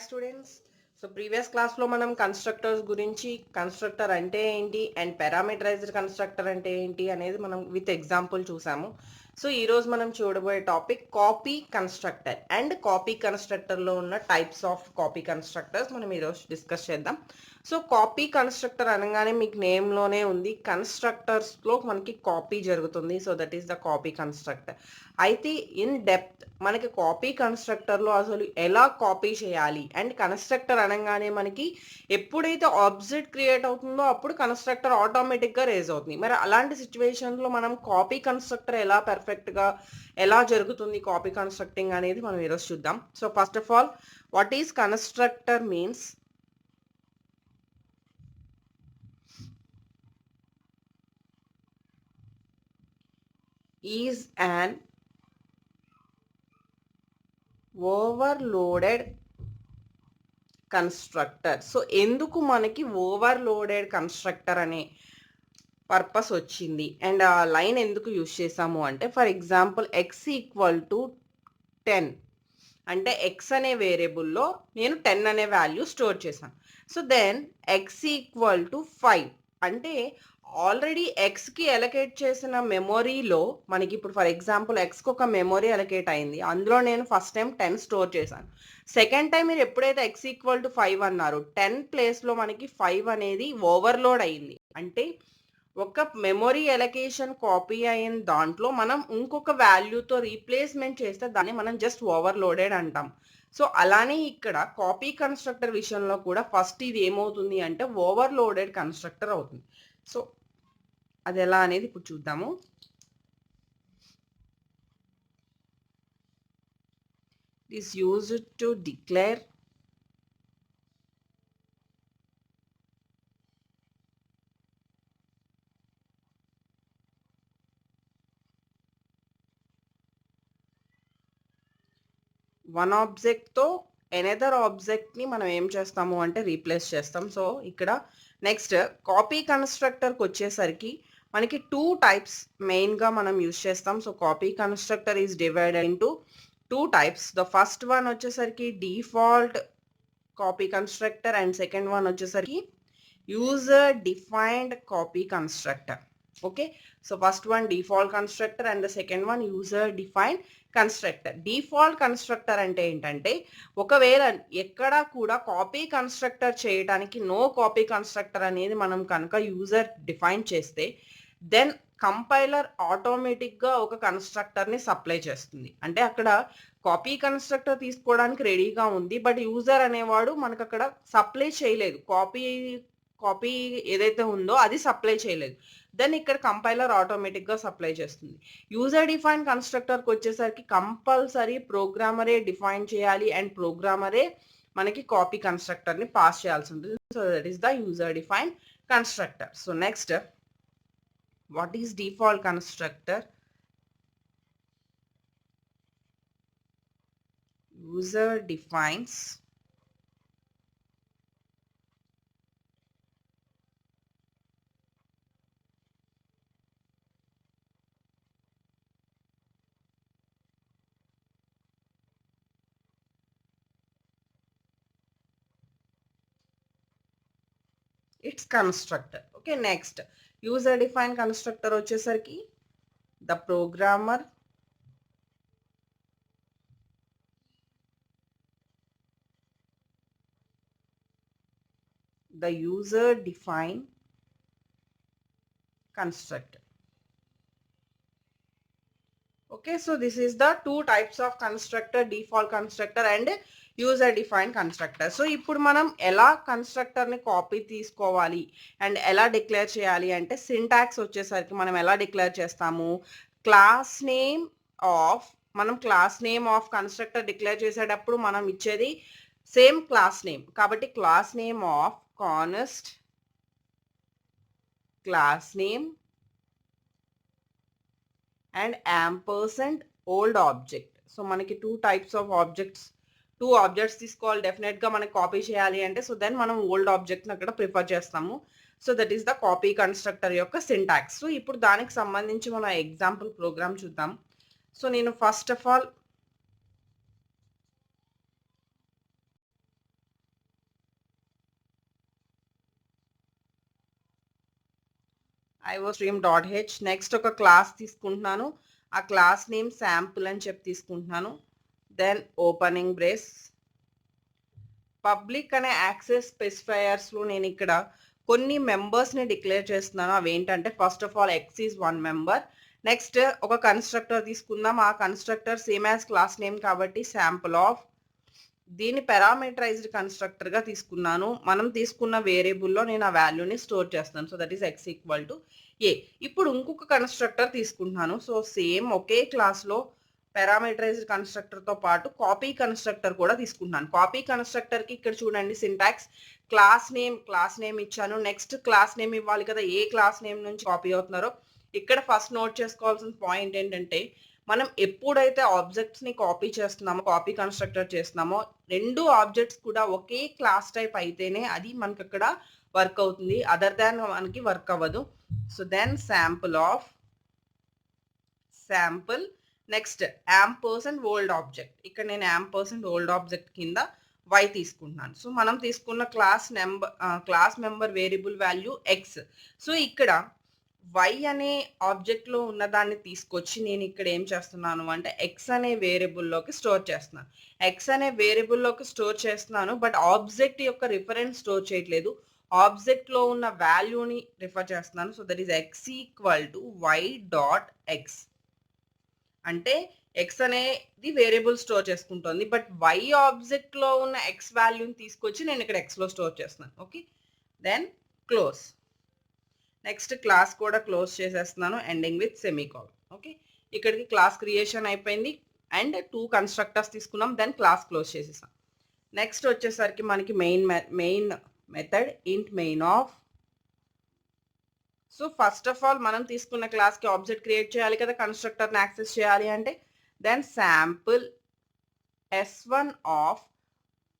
Back students. So previous క్లాస్లో మనం constructors గురించి, కన్స్ట్రక్టర్ అంటే ఏంటి అండ్ పారామీటరైజ్డ్ కన్స్ట్రక్టర్ అంటే ఏంటి అనేది మనం విత్ ఎగ్జాంపుల్ చూసాము. సో ఈరోజు మనం చూడబోయే topic copy constructor and copy కన్స్ట్రక్టర్లో ఉన్న టైప్స్ ఆఫ్ కాపీ కన్స్ట్రక్టర్స్ మనం ఈరోజు డిస్కస్ చేద్దాం. సో కాపీ కన్స్ట్రక్టర్ అనగానే మీకు నేమ్లోనే ఉంది, కన్స్ట్రక్టర్స్లో మనకి కాపీ జరుగుతుంది. So that is the copy constructor. అయితే ఇన్ డెప్త్ మనకి కాపీ కన్స్ట్రక్టర్లో అసలు ఎలా కాపీ చేయాలి అండ్ కన్స్ట్రక్టర్ అనగానే మనకి ఎప్పుడైతే ఆబ్జెక్ట్ క్రియేట్ అవుతుందో అప్పుడు కన్స్ట్రక్టర్ ఆటోమేటిక్గా రేజ్ అవుతుంది. మరి అలాంటి సిచ్యువేషన్లో మనం కాపీ కన్స్ట్రక్టర్ ఎలా పర్ఫెక్ట్గా ఎలా జరుగుతుంది కాపీ కన్స్ట్రక్టింగ్ అనేది మనం ఈరోజు చూద్దాం. So first of all, what is constructor means? Is an overloaded constructor. So ఎందుకు మనకి ఓవర్లోడెడ్ కన్స్ట్రక్టర్ అనే పర్పస్ వచ్చింది అండ్ ఆ లైన్ ఎందుకు యూజ్ చేసాము అంటే, for example x equal to 10 అంటే ఎక్స్ అనే వేరియబుల్లో నేను 10 అనే వాల్యూ స్టోర్ చేశాను. So then x equal to 5 అంటే ఆల్రెడీ ఎక్స్కి ఎలకేట్ చేసిన మెమొరీలో మనకి ఇప్పుడు ఫర్ ఎగ్జాంపుల్ ఎక్స్కి ఒక మెమొరీ ఎలకేట్ అయింది, అందులో నేను ఫస్ట్ టైం 10 స్టోర్ చేశాను. సెకండ్ టైం మీరు ఎప్పుడైతే ఎక్స్ ఈక్వల్ టు 5 అన్నారు, 10 ప్లేస్లో మనకి 5 అనేది ఓవర్లోడ్ అయింది. అంటే ఒక మెమొరీ ఎలకేషన్ కాపీ అయిన దాంట్లో మనం ఇంకొక వాల్యూతో రీప్లేస్మెంట్ చేస్తే దాన్ని మనం జస్ట్ ఓవర్లోడెడ్ అంటాం. సో అలానే ఇక్కడ కాపీ కన్స్ట్రక్టర్ విషయంలో కూడా ఫస్ట్ ఇది ఏమవుతుంది అంటే ఓవర్లోడెడ్ కన్స్ట్రక్టర్ అవుతుంది. సో అది ఎలా అనేది ఇప్పుడు చూద్దాము. It is used to declare one ఆబ్జెక్ట్తో ఎనదర్ ఆబ్జెక్ట్ని మనం ఏం చేస్తాము అంటే రీప్లేస్ చేస్తాం. సో ఇక్కడ నెక్స్ట్ కాపీ కన్స్ట్రక్టర్కి వచ్చేసరికి మనకి 2 టైప్స్ మెయిన్గా మనం యూజ్ చేస్తాం. So copy constructor is divided into 2 types. The first one వచ్చేసరికి default copy constructor and second one వచ్చేసరికి user defined copy constructor. Okay, so first one default constructor and the second one user defined constructor. Default constructor అంటే ఏంటంటే, ఒకవేళ ఎక్కడా కూడా copy constructor చేయడానికి no copy constructor అనేది మనం కనుక యూజర్ డిఫైన్ చేస్తే దెన్ కంపైలర్ ఆటోమేటిక్గా ఒక కన్స్ట్రక్టర్ని సప్లై చేస్తుంది. అంటే అక్కడ కాపీ కన్స్ట్రక్టర్ తీసుకోవడానికి రెడీగా ఉంది, బట్ యూజర్ అనేవాడు మనకు అక్కడ సప్లై చేయలేదు, కాపీ ఏదైతే ఉందో అది సప్లై చేయలేదు. దెన్ ఇక్కడ కంపైలర్ ఆటోమేటిక్గా సప్లై చేస్తుంది. యూజర్ డిఫైన్ కన్స్ట్రక్టర్కి వచ్చేసరికి కంపల్సరీ ప్రోగ్రామరే డిఫైన్ చేయాలి అండ్ ప్రోగ్రామరే మనకి కాపీ కన్స్ట్రక్టర్ని పాస్ చేయాల్సి ఉంటుంది. So that is the user define constructor. So next, what is default constructor? User defines its constructor. Okay, next user defined constructor వచ్చేసరికి the programmer the user defined constructor. Okay, so this is the 2 types of constructor, default constructor and user define constructor. So ఇప్పుడు మనం ఎలా కన్స్ట్రక్టర్ని copy తీసుకోవాలి and ఎలా declare చేయాలి అంటే, syntax వచ్చేసరికి మనం ఎలా డిక్లేర్ చేస్తాము, class name of constructor declare చేసేటప్పుడు మనం ఇచ్చేది సేమ్ క్లాస్ నేమ్. కాబట్టి class name of const class name and ampersand old object. So మనకి 2 టైప్స్ ఆఫ్ ఆబ్జెక్ట్స్ తీసుకోవాలి డెఫినెట్గా మనకి కాపీ చేయాలి అంటే. సో దెన్ మనం ఓల్డ్ ఆబ్జెక్ట్ని అక్కడ ప్రిఫర్ చేస్తాము. So that is the copy constructor యొక్క సింటాక్స్. సో ఇప్పుడు దానికి సంబంధించి మన ఎగ్జాంపుల్ ప్రోగ్రామ్ చూద్దాం. సో నేను first of all iostream.h. Next ఒక క్లాస్ తీసుకుంటున్నాను. ఆ క్లాస్ నేమ్ శాంపుల్ అని చెప్పి తీసుకుంటున్నాను. Then opening brace. పబ్లిక్ అనే యాక్సెస్ స్పెసిఫైయర్స్లో నేను ఇక్కడ కొన్ని మెంబర్స్ని డిక్లేర్ చేస్తున్నాను. అవి ఏంటంటే first of all x is 1 member. Next ఒక కన్స్ట్రక్టర్ తీసుకుందాం. ఆ constructor same as class name కాబట్టి శాంపుల్ ఆఫ్. దీన్ని పారామీటరైజ్డ్ కన్స్ట్రక్టర్గా తీసుకున్నాను. మనం తీసుకున్న వేరియబుల్లో నేను ఆ వాల్యూని స్టోర్ చేస్తున్నాను. So that is X equal to A. ఇప్పుడు ఇంకొక కన్స్ట్రక్టర్ తీసుకుంటున్నాను. సో సేమ్ ఒకే క్లాస్లో పారామీటరైజ్డ్ కన్స్ట్రక్టర్తో పాటు కాపీ కన్స్ట్రక్టర్ కూడా తీసుకుంటున్నాను. కాపీ కన్స్ట్రక్టర్కి ఇక్కడ చూడండి సింటాక్స్ క్లాస్ నేమ్ ఇచ్చాను. నెక్స్ట్ క్లాస్ నేమ్ ఇవ్వాలి కదా, ఏ క్లాస్ నేమ్ నుంచి కాపీ అవుతున్నారో. ఇక్కడ ఫస్ట్ నోట్ చేసుకోవాల్సిన పాయింట్ ఏంటంటే మనం ఎప్పుడైతే ఆబ్జెక్ట్స్ని కాపీ చేస్తున్నామో, కాపీ కన్స్ట్రక్టర్ చేస్తున్నామో, రెండు ఆబ్జెక్ట్స్ కూడా ఒకే క్లాస్ టైప్ అయితేనే అది మనకి అక్కడ వర్క్ అవుతుంది. అదర్ దాన్ మనకి వర్క్ అవ్వదు. So then sample of sample. Next ampersand old object. ఇక్కడ నేను యాంపర్సెంట్ ఓల్డ్ ఆబ్జెక్ట్ కింద y తీసుకుంటున్నాను. సో మనం తీసుకున్న class member variable value x. So ఇక్కడ y అనే ఆబ్జెక్ట్లో ఉన్నదాన్ని తీసుకొచ్చి నేను ఇక్కడ ఏం చేస్తున్నాను అంటే ఎక్స్ అనే వేరియబుల్లోకి స్టోర్ చేస్తున్నాను. ఎక్స్ అనే వేరియబుల్లోకి స్టోర్ చేస్తున్నాను, బట్ ఆబ్జెక్ట్ యొక్క రిఫరెన్స్ స్టోర్ చేయట్లేదు. ఆబ్జెక్ట్లో ఉన్న వాల్యూని రిఫర్ చేస్తున్నాను. So that is X equal to y dot x. అంటే ఎక్స్ అనేది వేరియబుల్ స్టోర్ చేసుకుంటుంది, బట్ వై ఆబ్జెక్ట్లో ఉన్న ఎక్స్ వాల్యూని తీసుకొచ్చి నేను ఇక్కడ ఎక్స్లో స్టోర్ చేస్తున్నాను. Okay, then close. Next class కూడా క్లోజ్ చేసేస్తున్నాను ఎండింగ్ విత్ సెమీకోలన్. ఓకే, ఇక్కడికి క్లాస్ క్రియేషన్ అయిపోయింది అండ్ 2 కన్స్ట్రక్టర్స్ తీసుకున్నాం, దెన్ క్లాస్ క్లోజ్ చేసేసాం. నెక్స్ట్ వచ్చేసరికి మనకి మెయిన్ మెథడ్ ఇంట్ main of. So first of all మనం తీసుకున్న క్లాస్కి ఆబ్జెక్ట్ క్రియేట్ చేయాలి కదా, కన్స్ట్రక్టర్ని యాక్సెస్ చేయాలి అంటే then sample s1 of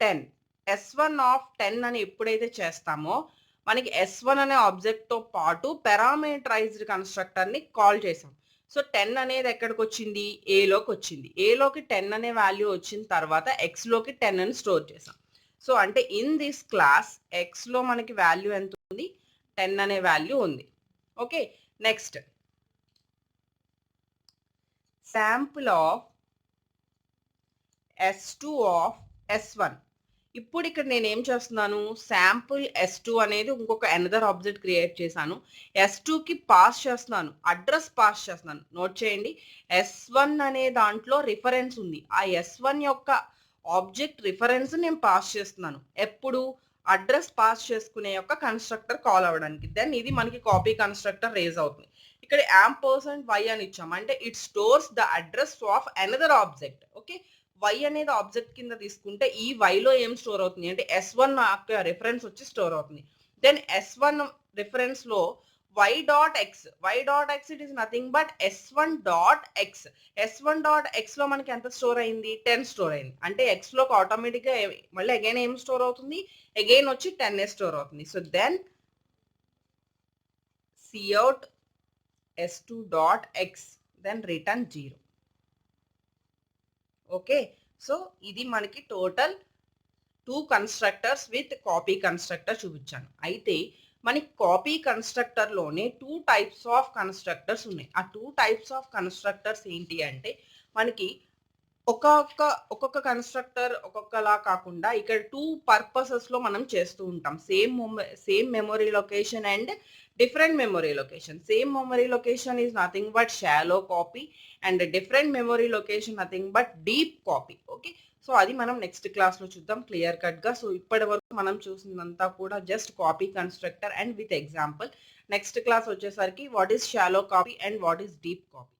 10. s1 of 10 అని ఎప్పుడైతే చేస్తామో మనకి s1 అనే ఆబ్జెక్ట్తో పాటు పారామీటరైజ్డ్ కన్స్ట్రక్టర్ని కాల్ చేసాం. సో 10 అనేది ఎక్కడికి వచ్చింది, ఏలోకి వచ్చింది. ఏలోకి 10 అనే వాల్యూ వచ్చిన తర్వాత ఎక్స్లోకి 10 అని స్టోర్ చేసాం. సో అంటే ఇన్ దిస్ క్లాస్ ఎక్స్లో మనకి వాల్యూ ఎంత ఉంది, 10 అనే వాల్యూ ఉంది. Okay, next sample of s2 of s1. ఇప్పుడు ఇక్కడ నేను ఏం చేస్తున్నాను, శాంపుల్ s2 అనేది ఇంకొక అనదర్ ఆబ్జెక్ట్ క్రియేట్ చేశాను. s2కి పాస్ చేస్తున్నాను, అడ్రస్ పాస్ చేస్తున్నాను. నోట్ చేయండి, s1 అనే దాంట్లో రిఫరెన్స్ ఉంది. ఆ s1 యొక్క ఆబ్జెక్ట్ రిఫరెన్స్ నేను పాస్ చేస్తున్నాను. ఎప్పుడు అడ్రస్ పాస్ చేసుకునే యొక్క కన్స్ట్రక్టర్ కాల్ అవ్వడానికి. దెన్ ఇది మనకి కాపీ కన్స్ట్రక్టర్ రేజ్ అవుతుంది. ఇక్కడ యాంపర్సెంట్ y అని ఇచ్చాం అంటే it stores the address of another object. Okay, y అనేది ఆబ్జెక్ట్ కింద తీసుకుంటే ఈ y లో ఏం స్టోర్ అవుతుంది అంటే s1 యొక్క రిఫరెన్స్ వచ్చి స్టోర్ అవుతుంది. దెన్ s1 రిఫరెన్స్ లో y dot X it is nothing but s1 dot X. s1 dot X లో మనకి ఎంత స్టోర్ అయింది, 10 స్టోర్ అయింది. అంటే ఎక్స్ లోకి ఆటోమేటిక్గా మళ్ళీ అగైన్ ఏం స్టోర్ అవుతుంది, అగైన్ వచ్చి 10 స్టోర్ అవుతుంది. So then cout s2 dot x then return 0. Okay, so ఇది మనకి total 2 constructors with copy constructor చూపించాను. అయితే మనకి కాపీ కన్స్ట్రక్టర్లోనే 2 టైప్స్ ఆఫ్ కన్స్ట్రక్టర్స్ ఉన్నాయి. ఆ 2 టైప్స్ ఆఫ్ కన్స్ట్రక్టర్స్ ఏంటి అంటే మనకి ఒక్కొక్క కన్స్ట్రక్టర్ ఒక్కొక్కలా కాకుండా ఇక్కడ 2 పర్పసెస్లో మనం చేస్తూ ఉంటాం. Same memory location and different memory location. Same memory location is nothing but shallow copy and a different memory location nothing but deep copy. Okay, so అది మనం నెక్స్ట్ క్లాస్లో చూద్దాం క్లియర్ కట్గా. సో ఇప్పటి వరకు మనం చూసిందంతా కూడా just copy constructor and with example. Next class వచ్చేసరికి what is shallow copy and what is deep copy.